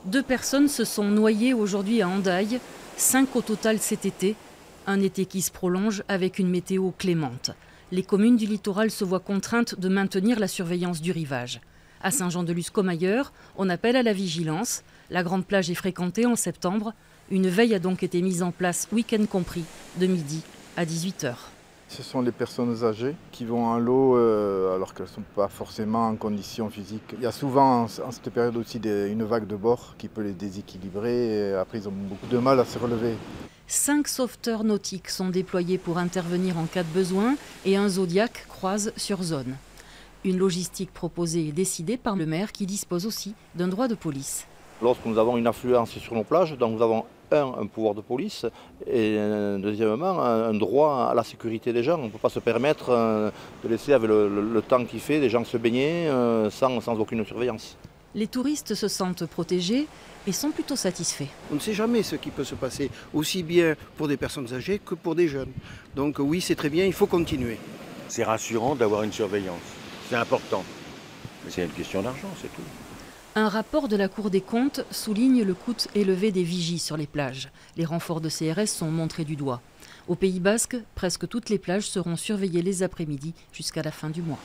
2 personnes se sont noyées aujourd'hui à Hendaye, 5 au total cet été. Un été qui se prolonge avec une météo clémente. Les communes du littoral se voient contraintes de maintenir la surveillance du rivage. À Saint-Jean-de-Luz comme ailleurs, on appelle à la vigilance. La grande plage est fréquentée en septembre. Une veille a donc été mise en place, week-end compris, de midi à 18 h. Ce sont les personnes âgées qui vont à l'eau alors qu'elles ne sont pas forcément en condition physique. Il y a souvent en cette période aussi une vague de bord qui peut les déséquilibrer et après ils ont beaucoup de mal à se relever. 5 sauveteurs nautiques sont déployés pour intervenir en cas de besoin et un Zodiac croise sur zone. Une logistique proposée et décidée par le maire qui dispose aussi d'un droit de police. Lorsque nous avons une affluence sur nos plages, donc nous avons un pouvoir de police et deuxièmement un droit à la sécurité des gens. On ne peut pas se permettre de laisser avec le temps qu'il fait des gens se baigner sans aucune surveillance. Les touristes se sentent protégés et sont plutôt satisfaits. On ne sait jamais ce qui peut se passer, aussi bien pour des personnes âgées que pour des jeunes. Donc oui, c'est très bien, il faut continuer. C'est rassurant d'avoir une surveillance, c'est important. Mais c'est une question d'argent, c'est tout. Un rapport de la Cour des comptes souligne le coût élevé des vigies sur les plages. Les renforts de CRS sont montrés du doigt. Au Pays Basque, presque toutes les plages seront surveillées les après-midi jusqu'à la fin du mois.